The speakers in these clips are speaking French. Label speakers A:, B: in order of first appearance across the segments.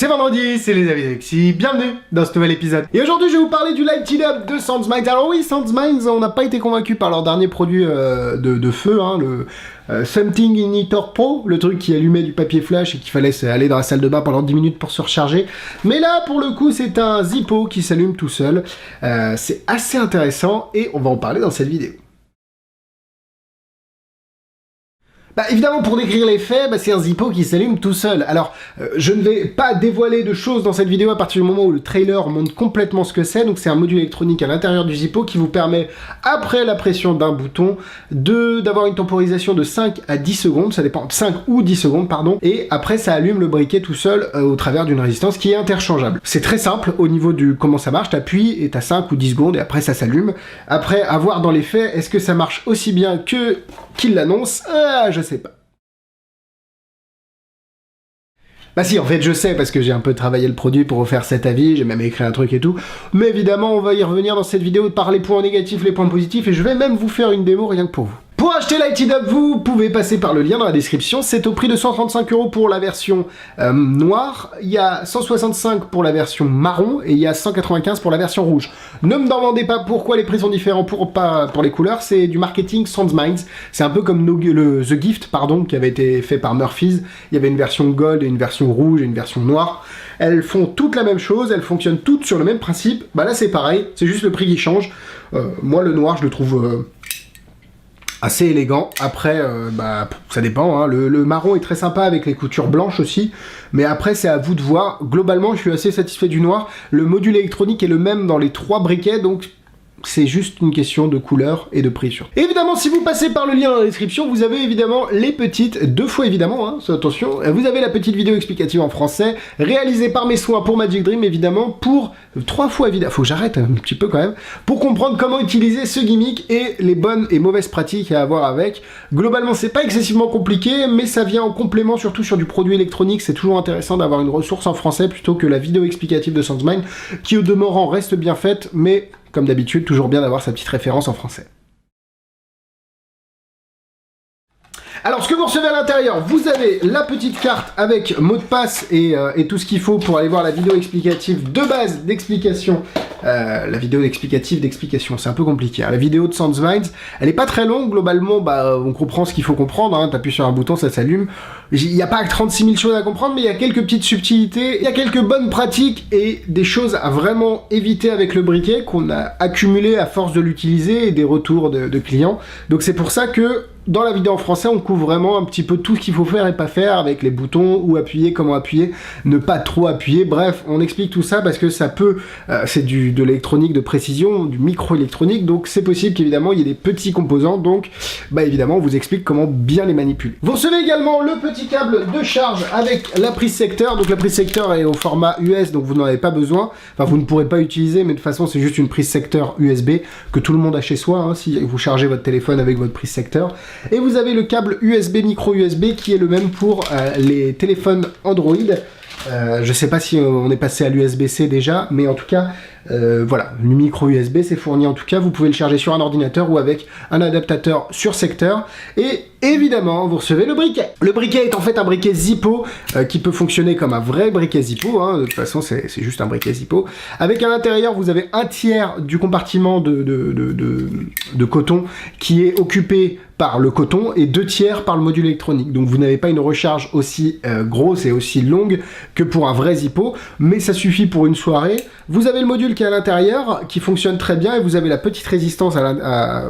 A: C'est vendredi, c'est les avis d'Alexis, bienvenue dans ce nouvel épisode. Et aujourd'hui je vais vous parler du Light It Up de SoundsMinds. Alors oui, SoundsMinds, on n'a pas été convaincu par leur dernier produit de feu, hein, le Something Ignitor Pro, le truc qui allumait du papier flash et qu'il fallait aller dans la salle de bain pendant 10 minutes pour se recharger. Mais là, pour le coup, c'est un Zippo qui s'allume tout seul. C'est assez intéressant et on va en parler dans cette vidéo. Bah évidemment, pour décrire l'effet, c'est un Zippo qui s'allume tout seul. Alors, je ne vais pas dévoiler de choses dans cette vidéo à partir du moment où le trailer montre complètement ce que c'est. Donc c'est un module électronique à l'intérieur du Zippo qui vous permet, après la pression d'un bouton, d'avoir une temporisation de 5 à 10 secondes, ça dépend, 5 ou 10 secondes, pardon, et après ça allume le briquet tout seul au travers d'une résistance qui est interchangeable. C'est très simple au niveau du comment ça marche, t'appuies et t'as 5 ou 10 secondes et après ça s'allume. Après, à voir dans les faits, est-ce que ça marche aussi bien qu'il l'annonce? Je sais pas. Bah si, en fait je sais parce que j'ai un peu travaillé le produit pour refaire cet avis, j'ai même écrit un truc et tout, mais évidemment on va y revenir dans cette vidéo par les points négatifs, les points positifs, et je vais même vous faire une démo rien que pour vous. Pour acheter Light It Up, vous pouvez passer par le lien dans la description, c'est au prix de 135 € pour la version noire, il y a 165 pour la version marron, et il y a 195 pour la version rouge. Ne me demandez pas pourquoi les prix sont différents pour les couleurs, c'est du marketing SoundsMinds, c'est un peu comme The Gift, pardon, qui avait été fait par Murphy's, il y avait une version gold et une version rouge et une version noire, elles font toutes la même chose, elles fonctionnent toutes sur le même principe, bah là c'est pareil, c'est juste le prix qui change, moi le noir je le trouve assez élégant. Après, ça dépend, hein. Le marron est très sympa avec les coutures blanches aussi, mais après c'est à vous de voir. Globalement, je suis assez satisfait du noir. Le module électronique est le même dans les 3 briquets, donc c'est juste une question de couleur et de prix surtout. Évidemment, si vous passez par le lien dans la description, vous avez évidemment les petites, 2 fois évidemment, hein, attention, vous avez la petite vidéo explicative en français, réalisée par mes soins pour Magic Dream, évidemment, pour 3 fois évidemment, faut que j'arrête un petit peu quand même, pour comprendre comment utiliser ce gimmick et les bonnes et mauvaises pratiques à avoir avec. Globalement, c'est pas excessivement compliqué, mais ça vient en complément, surtout sur du produit électronique, c'est toujours intéressant d'avoir une ressource en français plutôt que la vidéo explicative de SoundsMinds, qui au demeurant reste bien faite, mais comme d'habitude, toujours bien d'avoir sa petite référence en français. Alors, ce que vous recevez à l'intérieur, vous avez la petite carte avec mot de passe et tout ce qu'il faut pour aller voir la vidéo explicative de base d'explication. La vidéo explicative d'explication, c'est un peu compliqué. Hein. La vidéo de SoundsMinds, elle est pas très longue, globalement, on comprend ce qu'il faut comprendre, hein. T'appuies sur un bouton, ça s'allume. Il n'y a pas 36 000 choses à comprendre, mais il y a quelques petites subtilités, il y a quelques bonnes pratiques et des choses à vraiment éviter avec le briquet qu'on a accumulé à force de l'utiliser et des retours de clients. Donc c'est pour ça que dans la vidéo en français, on couvre vraiment un petit peu tout ce qu'il faut faire et pas faire avec les boutons, où appuyer, comment appuyer, ne pas trop appuyer. Bref, on explique tout ça parce que ça peut, c'est de l'électronique de précision, du micro-électronique, donc c'est possible qu'évidemment il y ait des petits composants, donc évidemment on vous explique comment bien les manipuler. Vous recevez également le petit câble de charge avec la prise secteur, donc la prise secteur est au format US, donc vous n'en avez pas besoin, enfin vous ne pourrez pas utiliser, mais de toute façon c'est juste une prise secteur USB que tout le monde a chez soi, hein, si vous chargez votre téléphone avec votre prise secteur. Et vous avez le câble USB micro USB qui est le même pour les téléphones Android. Je sais pas si on est passé à l'USB-C déjà, mais en tout cas, voilà, le micro USB c'est fourni en tout cas, vous pouvez le charger sur un ordinateur ou avec un adaptateur sur secteur, et évidemment vous recevez le briquet. Le briquet est en fait un briquet Zippo qui peut fonctionner comme un vrai briquet Zippo, hein. De toute façon c'est juste un briquet Zippo, avec à l'intérieur vous avez un tiers du compartiment de coton qui est occupé par le coton et 2 tiers par le module électronique. Donc vous n'avez pas une recharge aussi grosse et aussi longue que pour un vrai Zippo, mais ça suffit pour une soirée. Vous avez le module qui est à l'intérieur, qui fonctionne très bien, et vous avez la petite résistance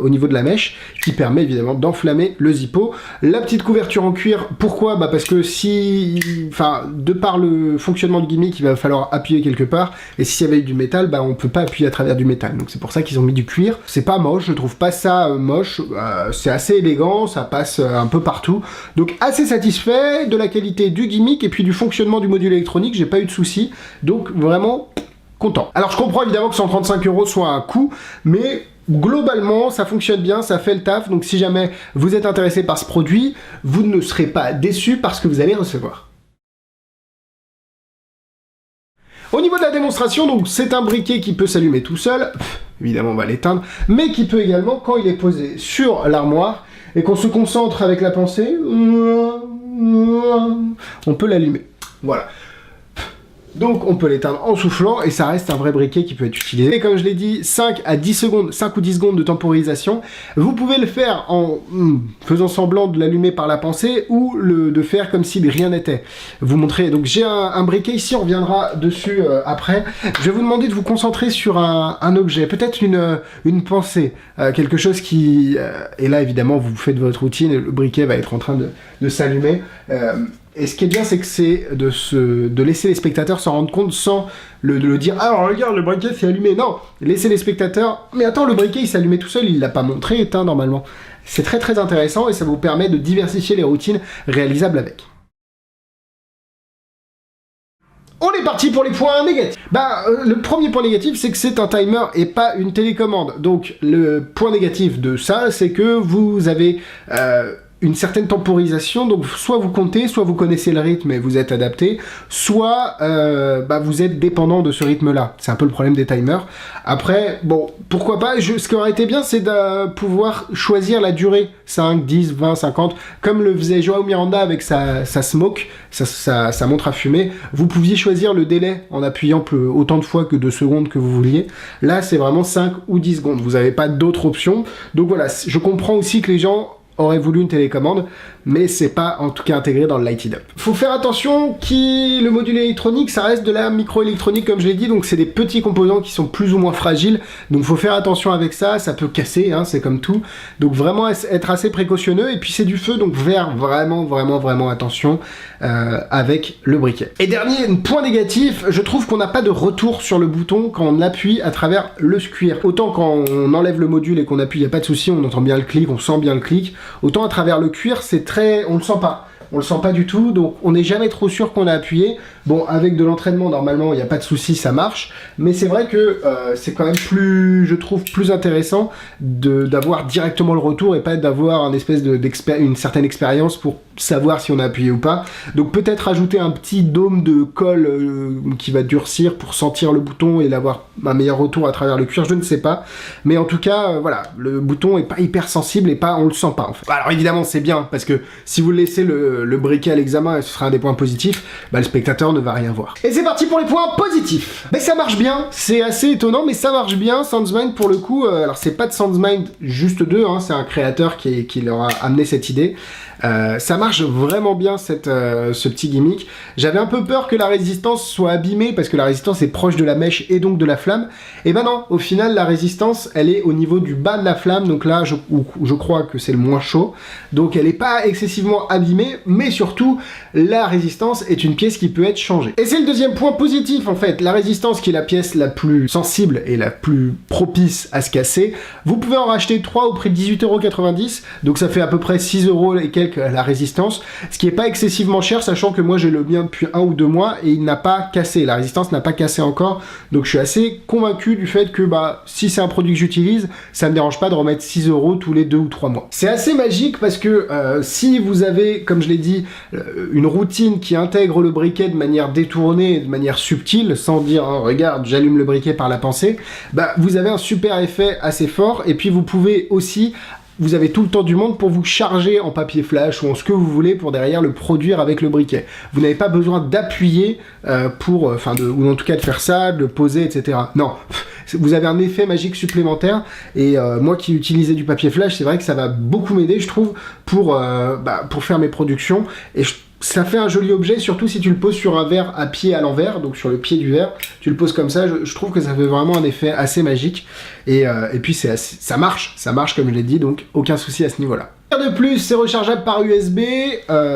A: au niveau de la mèche, qui permet évidemment d'enflammer le Zippo. La petite couverture en cuir, pourquoi? Parce que de par le fonctionnement du gimmick, il va falloir appuyer quelque part, et s'il y avait du métal, on peut pas appuyer à travers du métal. Donc c'est pour ça qu'ils ont mis du cuir. C'est pas moche, je trouve pas ça moche, c'est assez élégant, ça passe un peu partout. Donc assez satisfait de la qualité du gimmick, et puis du fonctionnement du module électronique, j'ai pas eu de soucis. Donc vraiment content. Alors je comprends évidemment que 135 € soit un coût, mais globalement ça fonctionne bien, ça fait le taf, donc si jamais vous êtes intéressé par ce produit, vous ne serez pas déçu par ce que vous allez recevoir. Au niveau de la démonstration, donc c'est un briquet qui peut s'allumer tout seul, évidemment on va l'éteindre, mais qui peut également, quand il est posé sur l'armoire, et qu'on se concentre avec la pensée, on peut l'allumer. Voilà. Donc on peut l'éteindre en soufflant et ça reste un vrai briquet qui peut être utilisé. Et comme je l'ai dit, 5 à 10 secondes, 5 ou 10 secondes de temporisation. Vous pouvez le faire en faisant semblant de l'allumer par la pensée ou de faire comme si rien n'était. Vous montrez, donc j'ai un briquet ici, on reviendra dessus après. Je vais vous demander de vous concentrer sur un objet, peut-être une pensée, quelque chose qui... et là évidemment vous faites votre routine et le briquet va être en train de s'allumer. Et ce qui est bien, c'est que c'est de laisser les spectateurs s'en rendre compte sans le dire « Ah, regarde, le briquet s'est allumé !» Non, laissez les spectateurs « Mais attends, le briquet, il s'est allumé tout seul, il l'a pas montré, éteint normalement. » C'est très très intéressant et ça vous permet de diversifier les routines réalisables avec. On est parti pour les points négatifs. Le premier point négatif, c'est que c'est un timer et pas une télécommande. Donc, le point négatif de ça, c'est que vous avez... une certaine temporisation, donc soit vous comptez, soit vous connaissez le rythme et vous êtes adapté, soit vous êtes dépendant de ce rythme-là. C'est un peu le problème des timers. Après, bon, pourquoi pas, ce qui aurait été bien, c'est de pouvoir choisir la durée, 5, 10, 20, 50, comme le faisait Joao Miranda avec sa smoke, sa montre à fumer. Vous pouviez choisir le délai en appuyant autant de fois que de secondes que vous vouliez. Là, c'est vraiment 5 ou 10 secondes. Vous n'avez pas d'autres options. Donc voilà, je comprends aussi que les gens aurait voulu une télécommande, mais c'est pas en tout cas intégré dans le Light It Up. Faut faire attention le module électronique, ça reste de la microélectronique comme je l'ai dit, donc c'est des petits composants qui sont plus ou moins fragiles, donc faut faire attention avec ça, ça peut casser, hein, c'est comme tout, donc vraiment être assez précautionneux, et puis c'est du feu, donc faire vraiment attention avec le briquet. Et dernier point négatif, je trouve qu'on n'a pas de retour sur le bouton quand on appuie à travers le cuir. Autant quand on enlève le module et qu'on appuie, il n'y a pas de souci, on entend bien le clic, on sent bien le clic. Autant à travers le cuir, c'est très... on le sent pas. On le sent pas du tout, donc on n'est jamais trop sûr qu'on a appuyé. Bon, avec de l'entraînement, normalement, il n'y a pas de souci, ça marche. Mais c'est vrai que c'est quand même plus, je trouve, plus intéressant d'avoir directement le retour et pas d'avoir une certaine expérience pour savoir si on a appuyé ou pas. Donc peut-être ajouter un petit dôme de colle qui va durcir pour sentir le bouton et avoir un meilleur retour à travers le cuir, je ne sais pas. Mais en tout cas, voilà, le bouton est pas hyper sensible et on le sent pas en fait. Alors évidemment, c'est bien parce que si vous laissez le briquet à l'examen, et ce sera un des points positifs, le spectateur ne va rien voir. Et c'est parti pour les points positifs. Ça marche bien, c'est assez étonnant, mais ça marche bien. SoundsMind pour le coup, alors c'est pas de SoundsMind juste d'eux, hein, c'est un créateur qui leur a amené cette idée. Ça marche vraiment bien ce petit gimmick. J'avais un peu peur que la résistance soit abîmée parce que la résistance est proche de la mèche et donc de la flamme. Et non, au final la résistance elle est au niveau du bas de la flamme, donc là je crois que c'est le moins chaud. Donc elle n'est pas excessivement abîmée, mais surtout la résistance est une pièce qui peut être changée. Et c'est le deuxième point positif en fait, la résistance qui est la pièce la plus sensible et la plus propice à se casser. Vous pouvez en racheter 3 au prix de 18,90 €, donc ça fait à peu près 6 € et quelques la résistance, ce qui est pas excessivement cher, sachant que moi j'ai le mien depuis 1 ou 2 mois et il n'a pas cassé, la résistance n'a pas cassé encore, donc je suis assez convaincu du fait que si c'est un produit que j'utilise, ça me dérange pas de remettre 6 € tous les 2 ou 3 mois. C'est assez magique parce que si vous avez, comme je l'ai dit, une routine qui intègre le briquet de manière détournée, de manière subtile, sans dire oh, regarde j'allume le briquet par la pensée, vous avez un super effet assez fort, et puis vous pouvez aussi vous avez tout le temps du monde pour vous charger en papier flash ou en ce que vous voulez pour derrière le produire avec le briquet. Vous n'avez pas besoin d'appuyer ou en tout cas de faire ça, de le poser, etc. Non, vous avez un effet magique supplémentaire et moi qui utilisais du papier flash, c'est vrai que ça va beaucoup m'aider, je trouve, pour faire mes productions et ça fait un joli objet, surtout si tu le poses sur un verre à pied à l'envers, donc sur le pied du verre, tu le poses comme ça, je trouve que ça fait vraiment un effet assez magique, et puis ça marche comme je l'ai dit, donc aucun souci à ce niveau-là. De plus, c'est rechargeable par USB,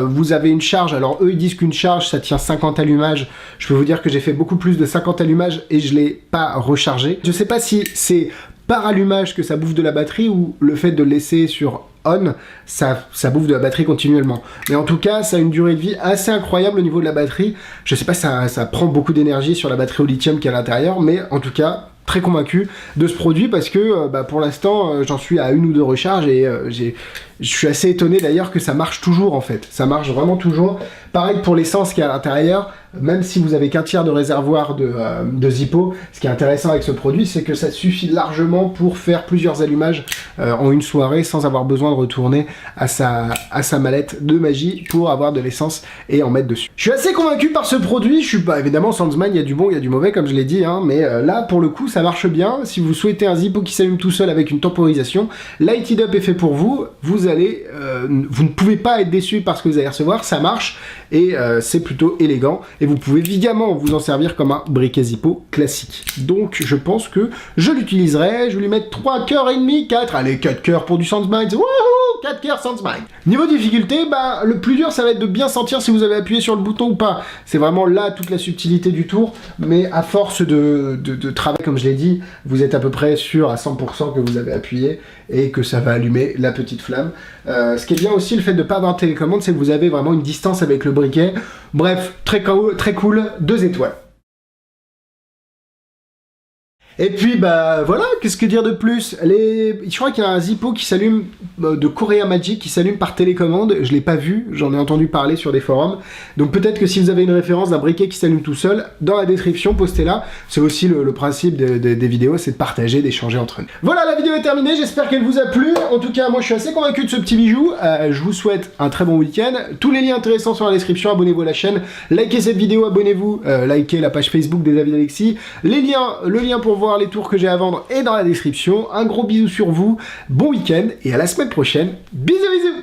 A: vous avez une charge, alors eux ils disent qu'une charge ça tient 50 allumages, je peux vous dire que j'ai fait beaucoup plus de 50 allumages et je l'ai pas rechargé. Je sais pas si c'est par allumage que ça bouffe de la batterie ou le fait de le laisser sur on, ça bouffe de la batterie continuellement. Mais en tout cas, ça a une durée de vie assez incroyable au niveau de la batterie. Je sais pas si ça prend beaucoup d'énergie sur la batterie au lithium qui est à l'intérieur, mais en tout cas, très convaincu de ce produit parce que pour l'instant, j'en suis à 1 ou 2 recharges et je suis assez étonné d'ailleurs que ça marche toujours en fait. Ça marche vraiment toujours. Pareil pour l'essence qui est à l'intérieur. même si vous avez qu'un tiers de réservoir de Zippo, ce qui est intéressant avec ce produit, c'est que ça suffit largement pour faire plusieurs allumages en une soirée sans avoir besoin de retourner à sa mallette de magie pour avoir de l'essence et en mettre dessus. Je suis assez convaincu par ce produit, je suis pas, évidemment Sandsman, il y a du bon, il y a du mauvais comme je l'ai dit, hein, mais là pour le coup ça marche bien. Si vous souhaitez un Zippo qui s'allume tout seul avec une temporisation, Light It Up est fait pour vous, vous ne pouvez pas être déçu par ce que vous allez recevoir, ça marche et c'est plutôt élégant et vous pouvez évidemment vous en servir comme un briquet Zippo classique. Donc je pense que je l'utiliserai, je vais lui mettre 3 cœurs et demi, 4, allez 4 cœurs pour du Sandsman, wouhou, 4 cœurs Sandsman. Niveau difficulté, bah le plus dur ça va être de bien sentir si vous avez appuyé sur le bouton ou pas. C'est vraiment là toute la subtilité du tour, mais à force de travail comme je l'ai dit, vous êtes à peu près sûr à 100% que vous avez appuyé et que ça va allumer la petite flamme. Ce qui est bien aussi, le fait de ne pas avoir de télécommande, c'est que vous avez vraiment une distance avec le briquet. Bref, très cool, 2 étoiles. Et puis bah voilà, qu'est-ce que dire de plus? Je crois qu'il y a un Zippo qui s'allume de Korea Magic qui s'allume par télécommande, je l'ai pas vu, j'en ai entendu parler sur des forums. Donc peut-être que si vous avez une référence d'un briquet qui s'allume tout seul, dans la description, postez-la. C'est aussi le principe des vidéos, c'est de partager, d'échanger entre nous. Voilà, la vidéo est terminée, j'espère qu'elle vous a plu. En tout cas, moi je suis assez convaincu de ce petit bijou. Je vous souhaite un très bon week-end. Tous les liens intéressants sont dans la description, abonnez-vous à la chaîne, likez cette vidéo, abonnez-vous, likez la page Facebook des avis d'Alexis. Le lien pour voir les tours que j'ai à vendre est dans la description. Un gros bisou sur vous, bon week-end et à la semaine prochaine. Bisous bisous.